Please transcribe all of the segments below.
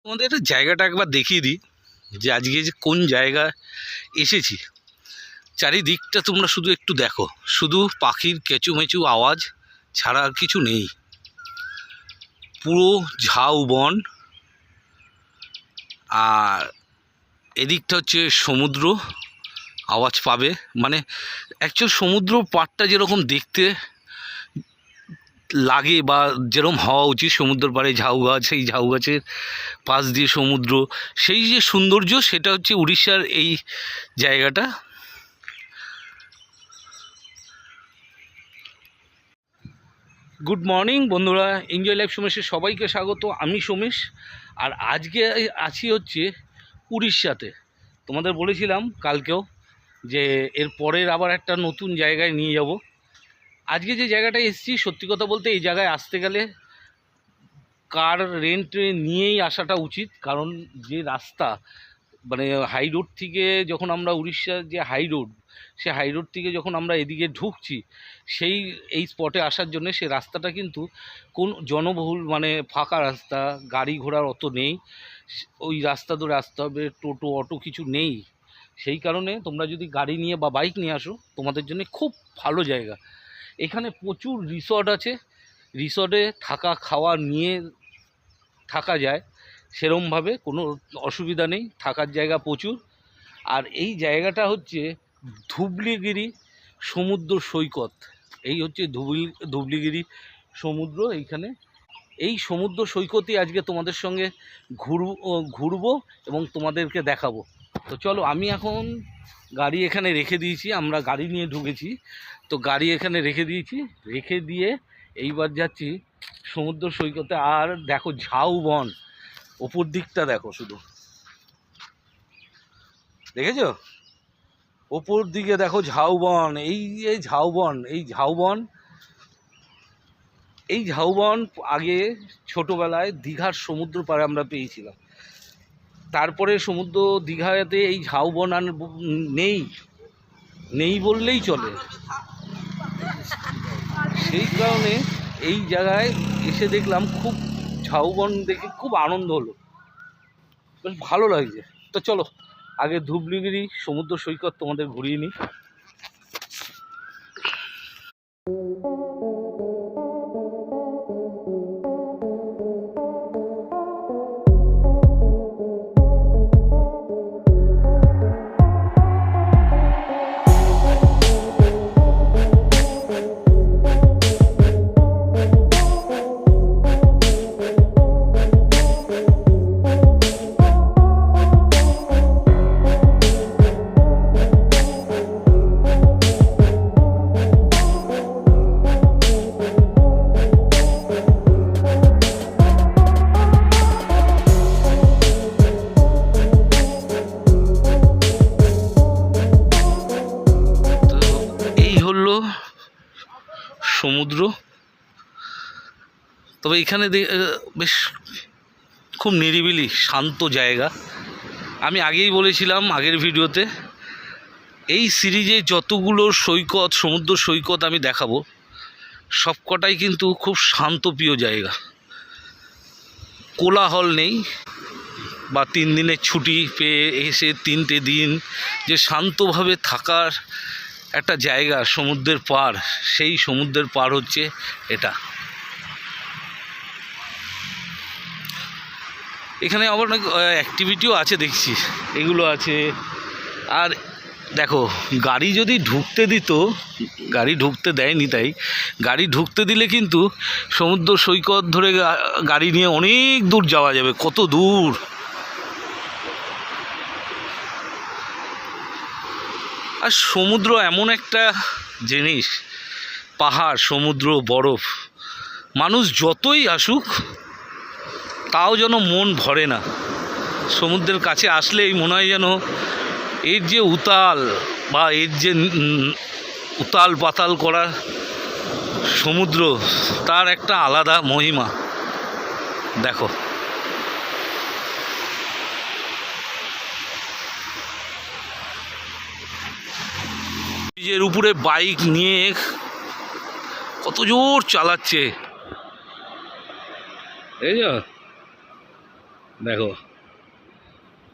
তোমাদের একটা জায়গাটা একবার দেখিয়ে দিই যে আজকে যে কোন জায়গায় এসেছি। চারিদিকটা তোমরা শুধু একটু দেখো, শুধু পাখির কেঁচুমেচু আওয়াজ ছাড়া আর কিছু নেই। পুরো ঝাউবন, আর এদিকটা হচ্ছে সমুদ্র। আওয়াজ পাবে, মানে অ্যাকচুয়াল সমুদ্র পাড়টা যেরকম দেখতে লাগে বা যেরকম হওয়া উচিত, সমুদ্র পাড়ে ঝাউ গাছ, সেই ঝাউ গাছের পাশ দিয়ে সমুদ্র, সেই যে সৌন্দর্য, সেটা হচ্ছে উড়িষ্যার এই জায়গাটা। গুড মর্নিং বন্ধুরা, এনজয় লাইফ সোমেশে সবাইকে স্বাগত। আমি সোমেশ, আর আজকে আছি হচ্ছে উড়িষ্যাতে। তোমাদের বলেছিলাম কালকেও যে এর পরের আবার একটা নতুন জায়গায় নিয়ে যাব। আজকে যে জায়গাটায় এসেছি, সত্যি কথা বলতে এই জায়গায় আসতে গেলে কার রেন্ট নিয়েই আসাটা উচিত, কারণ যে রাস্তা, মানে হাই রোড থেকে যখন আমরা উড়িষ্যার যে হাই রোড, সে হাই রোড থেকে যখন আমরা এদিকে ঢুকছি, এই স্পটে আসার জন্য সে রাস্তাটা কিন্তু কোন জনবহুল, মানে ফাঁকা রাস্তা, গাড়ি ঘোড়ার অত নেই। ওই রাস্তা ধরে আসতে হবে, টোটো অটো কিছু নেই। সেই কারণে তোমরা যদি গাড়ি নিয়ে বা বাইক নিয়ে আসো, তোমাদের জন্য খুব ভালো জায়গা। এখানে প্রচুর রিসর্ট আছে, রিসর্টে থাকা খাওয়া নিয়ে থাকা যায়, সেরমভাবে কোনো অসুবিধা নেই, থাকার জায়গা প্রচুর। আর এই জায়গাটা হচ্ছে ধুবলিগিরি সমুদ্র সৈকত। এই হচ্ছে ধুবলিগিরি সমুদ্র। এইখানে এই সমুদ্র সৈকতই আজকে তোমাদের সঙ্গে ঘুরবো এবং তোমাদেরকে দেখাবো। তো চলো, আমি এখন গাড়ি এখানে রেখে দিয়েছি, আমরা গাড়ি নিয়ে ঢুকেছি, তো গাড়ি এখানে রেখে দিয়ে এইবার যাচ্ছি সমুদ্র সৈকতে। আর দেখো ঝাউবন, ওপর দিকটা দেখো, শুধু দেখেছো? ওপর দিকে দেখো ঝাউবন। এই ঝাউবন আগে ছোটোবেলায় দীঘার সমুদ্র পাড়ে আমরা পেয়েছিলাম। তারপরে দীঘাতে এই ঝাউবন আর নেই বললেই চলে। সেই কারণে এই জায়গায় এসে দেখলাম, খুব ঝাউবন দেখে খুব আনন্দ হলো, বেশ ভালো লাগছে। তো চলো, আগে ধুবলিগিরি সমুদ্র সৈকত তোমাদের ঘুরিয়ে নিই। সমুদ্র। তবে এখানে বেশ খুব নিরিবিলি শান্ত জায়গা। আমি আগেই বলেছিলাম আগের ভিডিওতে, এই সিরিজে যতগুলো সমুদ্র সৈকত আমি দেখাবো, সবকটাই কিন্তু খুব শান্তপ্রিয় জায়গা। কোলাহল নেই, বা 3 দিনের ছুটি পেয়ে এসে 3টে দিন যে শান্তভাবে থাকার একটা জায়গা, সমুদ্রের পাড়, সেই সমুদ্রের পাড় হচ্ছে এটা। এখানে আবার অনেক অ্যাক্টিভিটিও আছে দেখছি, এগুলো আছে। আর দেখো, গাড়ি যদি ঢুকতে দিত, গাড়ি ঢুকতে দেয়নি, তাই গাড়ি ঢুকতে দিলে কিন্তু সমুদ্র সৈকত ধরে গাড়ি নিয়ে অনেক দূর যাওয়া যাবে। কত দূর! আর সমুদ্র এমন একটা জিনিস, পাহাড়, সমুদ্র, বরফ, মানুষ যতই আসুক তাও যেন মন ভরে না। সমুদ্রের কাছে আসলেই মনে হয় যেন এর যে উতাল, বা এর যে উতাল পাতাল করা সমুদ্র, তার একটা আলাদা মহিমা। দেখো, ব্রিজের উপরে বাইক নিয়ে কত জোর চালাচ্ছে, এই দেখো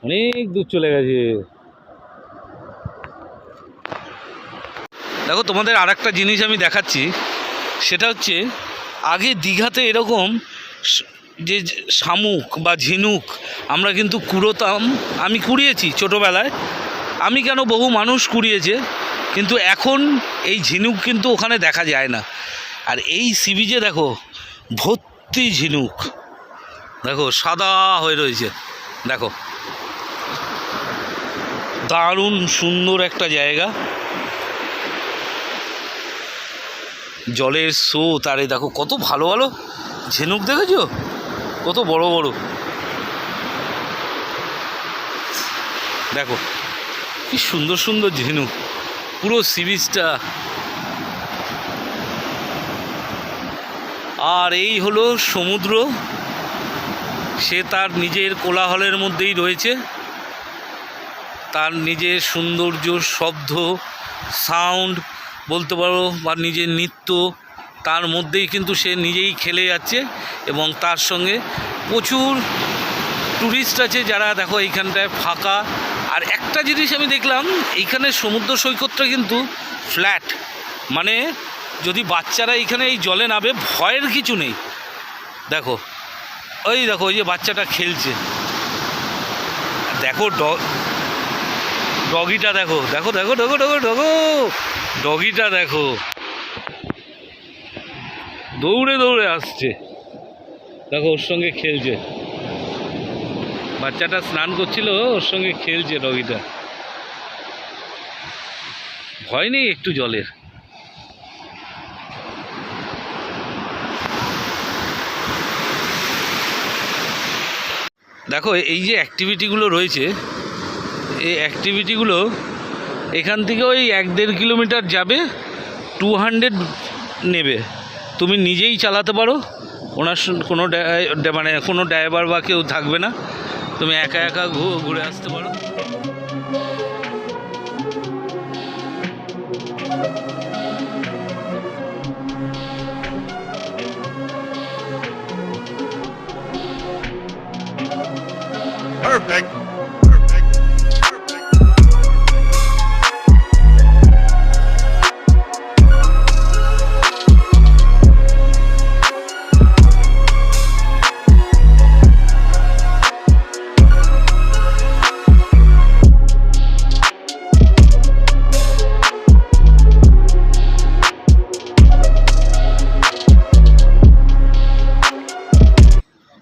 অনেক দূর চলে গেছে। দেখো তোমাদের আর একটা জিনিস আমি দেখাচ্ছি, সেটা হচ্ছে আগে দীঘাতে এরকম যে শামুক বা ঝিনুক আমরা কিন্তু কুড়োতাম, আমি কুড়িয়েছি ছোটোবেলায়, আমি কেন বহু মানুষ কুড়িয়েছে, কিন্তু এখন এই ঝিনুক কিন্তু ওখানে দেখা যায় না। আর এই সি বিচে দেখো ভর্তি ঝিনুক, দেখো সাদা হয়ে রয়েছে, দেখো দারুণ সুন্দর একটা জায়গা, জলের স্রোত। আর এই দেখো কত ভালো ভালো ঝিনুক, দেখেছো কত বড় বড়, দেখো কি সুন্দর সুন্দর ঝিনুক, পুরো সি বিচটা। আর এই হলো সমুদ্র, সে তার নিজের কোলাহলের মধ্যেই রয়েছে, তার নিজের সৌন্দর্য, শব্দ, সাউন্ড বলতে পারো, বা নিজের নৃত্য, তার মধ্যেই কিন্তু সে নিজেই খেলে যাচ্ছে। এবং তার সঙ্গে প্রচুর টুরিস্ট আছে যারা দেখো এইখানটায় ফাঁকা। আর একটা জিনিস আমি দেখলাম, এইখানে সমুদ্র সৈকতটা কিন্তু ফ্ল্যাট, মানে যদি বাচ্চারা এইখানে এই জলে নামে ভয়ের কিছু নেই। দেখো ওই দেখো ওই যে বাচ্চাটা খেলছে, দেখো ডগিটা দেখো, দেখো দেখো দেখো দেখো দেখো ডগিটা দেখো, দৌড়ে দৌড়ে আসছে, দেখো ওর সঙ্গে খেলছে, বাচ্চাটা স্নান করছিল ওর সঙ্গে খেলছে ডগিটা, ভয় নেই একটু জলের। দেখো এই যে অ্যাক্টিভিটিগুলো রয়েছে, এই অ্যাক্টিভিটিগুলো এখান থেকে ওই 1-1.5 কিলোমিটার যাবে, 200 নেবে, তুমি নিজেই চালাতে পারো, ওনার কোনো মানে কোনো ড্রাইভার বা কেউ থাকবে না, তুমি একা একা ঘুরে আসতে পারো। Perfect.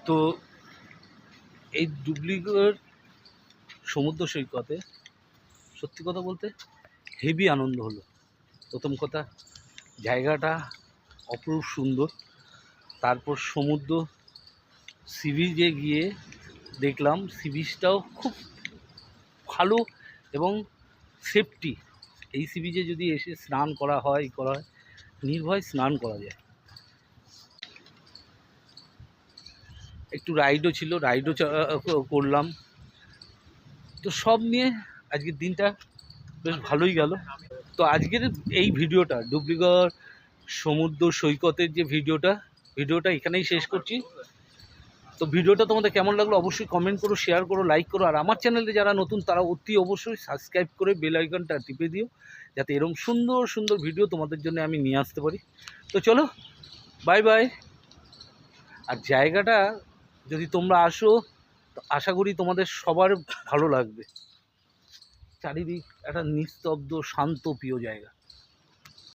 তো এই ডুবলিগড় সমুদ্র সৈকতে সত্যি কথা বলতে হেভি আনন্দ হলো। প্রথম কথা জায়গাটা অপরূপ সুন্দর, তারপর সমুদ্র, সি বিচে গিয়ে দেখলাম সি বিচটাও খুব ভালো এবং সেফটি। এই সি বিচে যদি এসে স্নান করা হয় নির্ভয় স্নান করা যায়। একটু রাইডও ছিল, রাইডও করলাম। তো সব নিয়ে আজকের দিনটা বেশ ভালোই গেল। তো আজকের এই ভিডিওটা ডুবলিগড় সমুদ্র সৈকতের যে ভিডিওটা এখানেই শেষ করছি। তো ভিডিওটা তোমাদের কেমন লাগলো অবশ্যই কমেন্ট করো, শেয়ার করো, লাইক করো। আর আমার চ্যানেলে যারা নতুন তারা অতি অবশ্যই সাবস্ক্রাইব করে বেল আইকনটা টিপে দিও, যাতে এরকম সুন্দর সুন্দর ভিডিও তোমাদের জন্য আমি নিয়ে আসতে পারি। তো চলো, বাই বাই। আর জায়গাটা যদি তোমরা আসো, তো আশা করি তোমাদের সবার ভালো লাগবে। চারিদিক একটা নিস্তব্ধ শান্ত প্রিয় জায়গা।